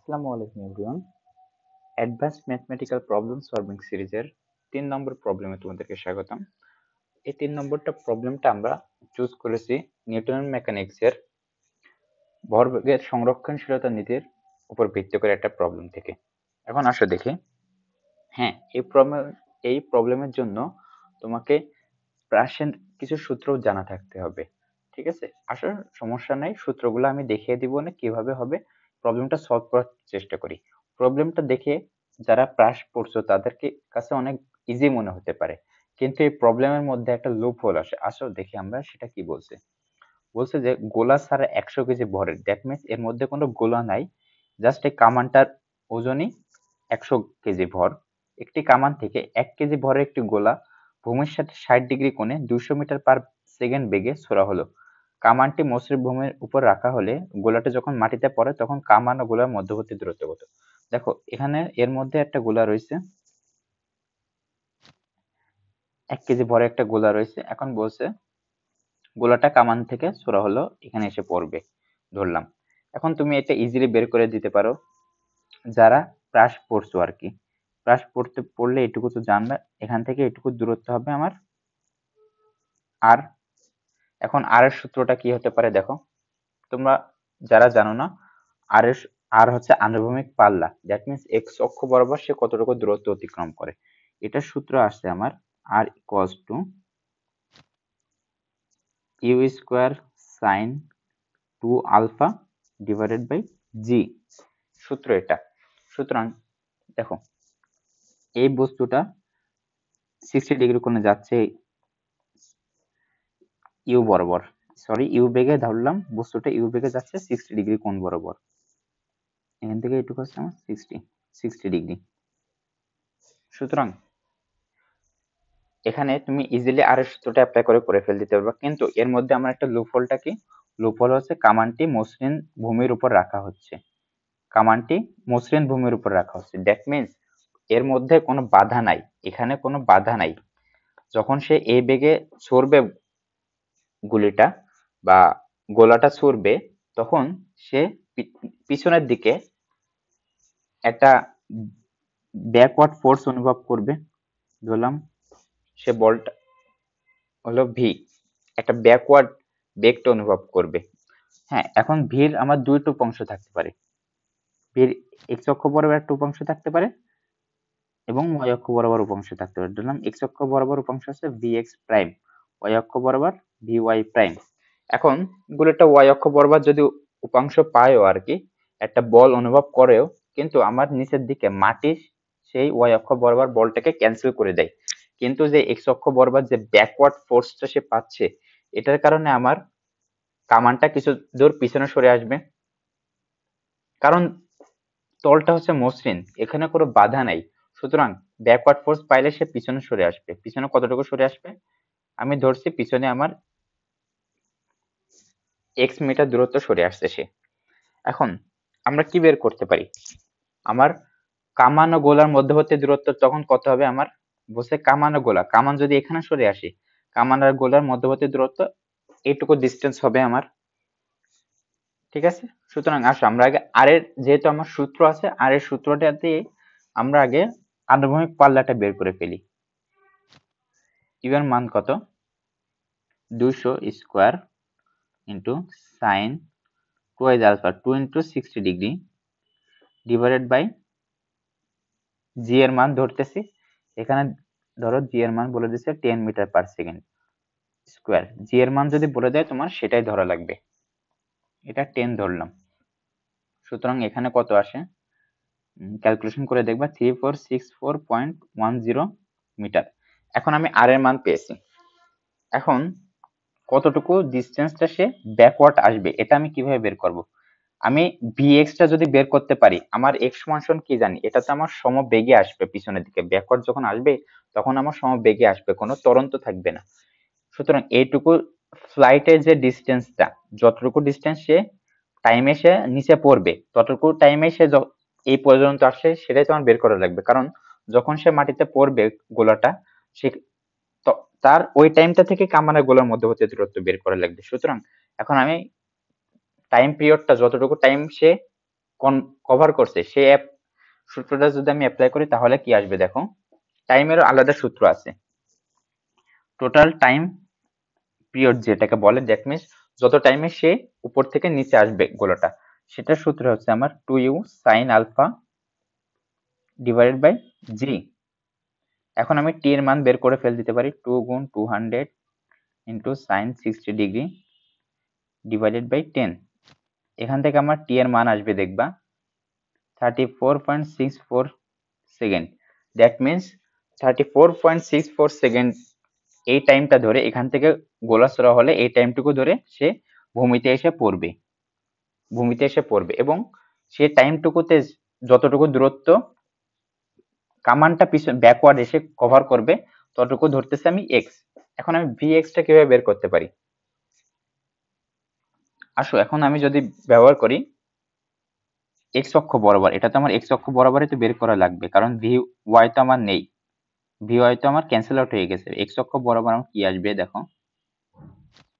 আসসালামু আলাইকুম everyone. Advanced mathematical problem solving সিরিজের ৩ নম্বর প্রবলেমে তোমাদেরকে স্বাগতম। এই ৩ নম্বরটা প্রবলেমটা আমরা চুজ করেছি নিউটনের মেকানিক্সের ভরবেগের সংরক্ষণশীলতা নীতির উপর ভিত্তি করে একটা প্রবলেম থেকে। এখন আসো দেখি। হ্যাঁ, এই প্রবলেমের জন্য তোমাকে প্রাসের কিছু সূত্র জানা থাকতে হবে। ঠিক আছে? আসলে সমস্যা নাই, সূত্রগুলো আমি দেখিয়ে দিব না কিভাবে হবে। প্রবলেমটা সলভ করার চেষ্টা করি। প্রবলেমটা দেখে যারা প্রাস পড়ছো তাদেরকে কাছে অনেক ইজি মনে হতে পারে, কিন্তু এই প্রবলেমের মধ্যে একটা লুপ হোল আসে। আসো দেখি আমরা সেটা কি বলছে। বলছে যে গোলা ছাড়া 100 কেজি ভরের, দ্যাট মিনস এর মধ্যে কোনো গোলা নাই, জাস্ট এই কামানটার ওজনই 100 কেজি ভর। একটি কামান থেকে 1 কেজি ভরের একটি গোলা ভূমির সাথে 60 ডিগ্রি কোণে 200 মিটার/সেকেন্ড বেগে ছোড়া হলো। কামানটি মসৃণ ভূমির উপর রাখা হলে গোলাটি যখন মাটিতে পড়ে তখন কামান ও গোলার মধ্যবর্তী দূরত্ব কত? দেখো এখানে এর মধ্যে একটা গোলা রয়েছে, 1 কেজি ভরের একটা গোলা রয়েছে। এখন বলছে গোলাটা কামান থেকে ছোড়া হলো, এখানে এসে পড়বে ধরলাম। এখন তুমি এটা ইজিলি বের করে দিতে পারো যারা প্রাস পড়ছো আর কি। প্রাস পড়লে এটুকু তো জানবে, এখান থেকে এটুকু দূরত্ব হবে আমার আর। এখন আর এর সূত্রটা কি হতে পারে দেখো তোমরা যারা জানো না। আর এর আর হচ্ছে আনুভূমিক পাল্লা, দ্যাট মিনস এক্স অক্ষ বরাবর সে কতটুকু দূরত্ব অতিক্রম করে। এটার সূত্র আসছে আমার R equals to u square sine 2 alpha divided by g. সূত্র এটা। সুতরাং দেখো এই বস্তুটা 60 ডিগ্রি কোণে যাচ্ছে ইউ বরাবর, সরি ইউ বেগে ধরলাম, বস্তুটা ইউ বেগে যাচ্ছে 60 ডিগ্রি কোণ বরাবর। এখান থেকে এটুকু হচ্ছে আমার 60 ডিগ্রি। সুতরাং এখানে তুমি ইজিলি আর এর সূত্রটা অ্যাপ্লাই করে ফেল দিতে পারবা, কিন্তু এর মধ্যে আমার একটা লুপ হোলটা কি, লুপ হোল হচ্ছে কামানটি মসৃণ ভূমির উপর রাখা হচ্ছে। কামানটি মসৃণ ভূমির উপর রাখা হচ্ছে, দ্যাট মিনস এর মধ্যে কোনো বাধা নাই, এখানে কোনো বাধা নাই। যখন সে এই বেগে ছড়বে গুলিটা বা গোলাটা ছুড়বে, তখন সে পিছনের দিকে একটা ব্যাকওয়ার্ড ফোর্স অনুভব করবে। ধরলাম সে বলটা হলো ভি, একটা ব্যাকওয়ার্ড বেগটা অনুভব করবে। হ্যাঁ, এখন ভির আমার দুইটা উপাংশ থাকতে পারে। ভির এক্স অক্ষ বরাবর একটা উপাংশ থাকতে পারে এবং ওয়াই অক্ষ বরাবর উপাংশ থাকতে পারে। ধরলাম এক্স অক্ষ বরাবর উপাংশ আছে ভি এক্স প্রাইম, ওয়াই অক্ষ বরাবর ভি ওয়াই প্রাইম। এখন গুলোটা ওয়াই অক্ষ বরাবর যদি উপাংশ পায়ও আর কি, একটা বল অনুভব করেও, কিন্তু আমার নিচের দিকে মাটি সেই ওয়াই অক্ষ বরাবর বলটাকে ক্যান্সেল করে দেয়। কিন্তু যে এক্স অক্ষ বরাবর যে ব্যাকওয়ার্ড ফোর্সটা সে পাচ্ছে, এটার কারণে আমার কামানটা কিছু দূর পিছনে সরে আসবে, কারণ তলটা হচ্ছে মসৃণ, এখানে কোনো বাধা নাই। সুতরাং ব্যাকওয়ার্ড ফোর্স পাইলে সে পিছনে সরে আসবে। পিছনে কতটুকু সরে আসবে, আমি ধরছি পিছনে আমার এক্স মিটার দূরত্ব সরে আসছে সে। এখন আমরা কি বের করতে পারি, আমার কামান ও গোলার মধ্যবর্তী দূরত্ব তখন কত হবে আমার। বলছে কামান ও গোলা, কামান যদি এখানে সরে আসে, কামান আর গোলার মধ্যবর্তী দূরত্ব এইটুকু ডিস্টেন্স হবে আমার। ঠিক আছে? সুতরাং আসো আমরা আগে আর এর, যেহেতু আমার সূত্র আছে, আর এর সূত্রটা দিয়ে আমরা আগে আনুভূমিক পাল্লাটা বের করে ফেলি। ইউ এর মান কত, 200 square into sine 2 alpha 2 into 60 degree divided by g এর মান ধরতেছি। এখানে ধরো জি এর মান বলে দিচ্ছে 10 মিটার/সেকেন্ড স্কোয়ার। জি এর মান যদি বলে দেয় তোমার সেটাই ধরা লাগবে। এটা 10 ধরলাম। সুতরাং এখানে কত আসে, ক্যালকুলেশন করে দেখবা 3464.10 মিটার। এখন আমি আর এর মান পেয়েছি। এখন কতটুকু ডিস্টেন্সটা সে ব্যাকওয়ার্ড আসবে এটা আমি কিভাবে বের করব। আমি vx টা যদি বের করতে পারি, আমার x সমান কি জানি, এটা তো আমার সমবেগে আসবে পিছনের দিকে, ব্যাকওয়ার্ড যখন আসবে তখন আমার সমবেগে আসবে, কোনো ত্বরন্ত থাকবে না। সুতরাং এইটুকু ফ্লাইটের যে ডিস্টেন্সটা, যতটুকু ডিস্টেন্স সে টাইমে সে নিচে পড়বে, ততটুকু টাইমে সে এই পর্যন্ত আসে, সেটাই তোমার বের করা লাগবে। কারণ যখন সে মাটিতে পড়বে গোলাটা, সে তার ওই টাইমটা থেকে কামানের গোলার মধ্যবর্তী দূরত্ব বের করা লাগবে। সুতরাং এখন আমি টাইম পিরিয়ডটা, যতটুকু টাইম সে কভার করছে সে সূত্রটা যদি আমি অ্যাপ্লাই করি তাহলে কি আসবে দেখো, টাইমেরও আলাদা সূত্র আছে, টোটাল টাইম পিরিয়ড যেটাকে বলে, দ্যাট মিনস যত টাইমে সে উপর থেকে নিচে আসবে গোলাটা, সেটার সূত্র হচ্ছে আমার 2u sin alpha divided by g. এখন আমি টি এর মান বের করে ফেল দিতে পারি, 2 গুণ 200 into sine 60 degree divided by 10। এখান থেকে আমার টি এর মান আসবে দেখবা 34.64 সেকেন্ড। দ্যাট মিনস 34.64 সেকেন্ড এই টাইমটা ধরে এখান থেকে গোলা ছোড়া হলে এই টাইমটুকু ধরে সে ভূমিতে এসে পড়বে এবং সে টাইমটুকুতে যতটুকু দূরত্ব কামানটা পিছন ব্যাকওয়ার্ড এসে কভার করবে ততটুকু ধরতেছে আমি এক্স। এখন আমি ভি এক্সটা কিভাবে বের করতে পারি, আসো এখন আমি যদি ব্যবহার করি এক্স অক্ষ বরাবর, এটা তো আমার এক্স অক্ষ বরাবরই তো বের করা লাগবে, কারণ ভি ওয়াই তো আমার নেই, ভি ওয়াই তো আমার ক্যান্সেল আউট হয়ে গেছে। এক্স অক্ষ বরাবর আমার কি আসবে দেখো,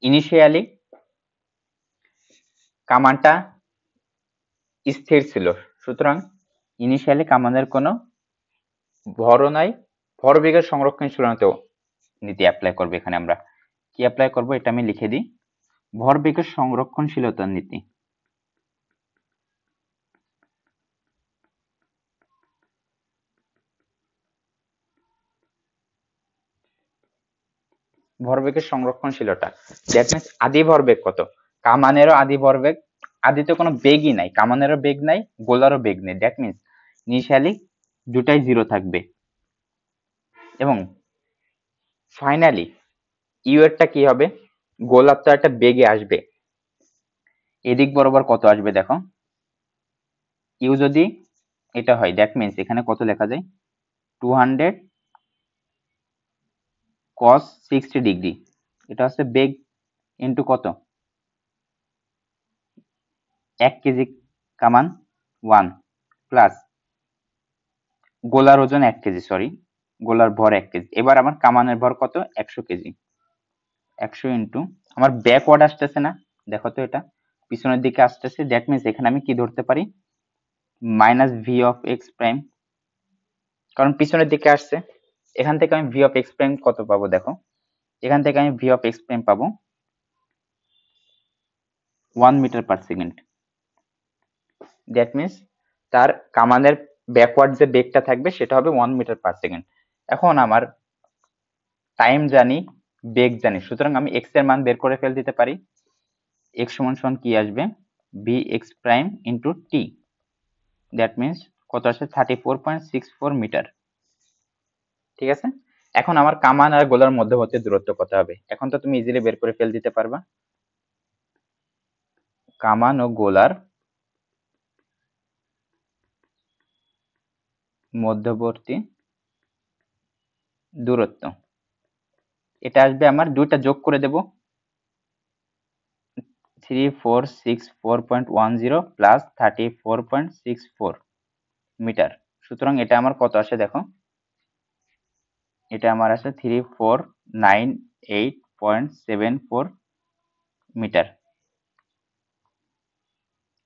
ইনিশিয়ালি কামানটা স্থির ছিল, সুতরাং ইনিশিয়ালি কামানের কোনো ভরও নাই, ভরবেগের সংরক্ষণশীলতাও নীতি অ্যাপ্লাই করবে। এখানে আমরা কি অ্যাপ্লাই করব এটা আমি লিখে দিই, ভরবেগের সংরক্ষণশীলতার নীতি। ভরবেগের সংরক্ষণশীলতা, দ্যাট মিনস আদি ভরবেগ কত, কামানেরও আদি ভরবেগ, আদিতে কোনো বেগই নাই, কামানেরও বেগ নাই, গোলারও বেগ নেই, দ্যাট মিনস ইনিশিয়ালি দুটাই জিরো থাকবে এবং ফাইনালি ইউ এরটা কি হবে, গোলাপ তো একটা বেগে আসবে, এদিক বরাবর কত আসবে দেখো, ইউ যদি এটা হয় দ্যাট মিনস এখানে কত লেখা যায়, 200 cos 60 ডিগ্রি, এটা হচ্ছে বেগ ইন্টু কত, 1 কেজি কামান 1 প্লাস গোলার ওজন 1 কেজি, সরি গোলার ভর 1 কেজি। এবার আমার কামানের ভর কত, 100 কেজি, 100 ইন্টু আমার ব্যাকওয়ার্ড আসতেছে না, দেখো তো এটা পিছনের দিকে আসতেছে, দ্যাট মিনস এখানে আমি কি ধরতে পারি, minus V of x prime, কারণ পিছনের দিকে আসছে। এখান থেকে আমি ভি অফ এক্স প্রাইম কত পাবো দেখো, এখান থেকে আমি ভি অফ এক্স প্রাইম পাবো 1 metre per second. That means তার কামানের ব্যাকওয়ার্ড যে বেগটা থাকবে সেটা হবে 1 মিটার পার সেকেন্ড। এখন আমার টাইম জানি, বেগ জানি, সুতরাং আমি এক্স এর মান বের করে ফেল দিতে পারি, এক্স সমান সমান কি আসবে, B X prime into T, that means কত আসে 34.64 মিটার। ঠিক আছে, এখন আমার কামান আর গোলার মধ্যবর্তী দূরত্ব কত হবে, এখন তো তুমি ইজিলি বের করে ফেল দিতে পারবা, কামান ও গোলার মধ্যবর্তী দূরত্ব, এটা আসবে আমার দুইটা যোগ করে দেব, 3464.10 প্লাস 34.64 মিটার, সুতরাং এটা আমার কত আসে দেখো, এটা আমার আসে 3498.74 মিটার।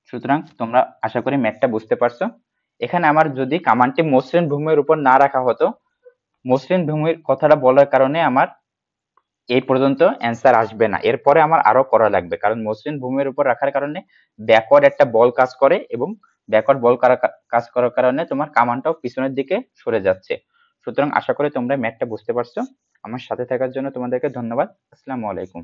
সুতরাং তোমরা আশা করি ম্যাথটা বুঝতে পারছো। এখানে আমার যদি কামানটি মসৃণ ভূমির উপর না রাখা হতো, মসৃণ ভূমির কথাটা বলার কারণে আমার এই পর্যন্ত অ্যান্সার আসবে না, এরপরে আমার আরো করা লাগবে, কারণ মসৃণ ভূমির উপর রাখার কারণে ব্যাকওয়ার্ড একটা বল কাজ করে এবং ব্যাকওয়ার্ড বল কাজ করার কারণে তোমার কামানটাও পিছনের দিকে সরে যাচ্ছে। সুতরাং আশা করি তোমরা ম্যাথটা বুঝতে পারছো। আমার সাথে থাকার জন্য তোমাদেরকে ধন্যবাদ। আসসালামু আলাইকুম।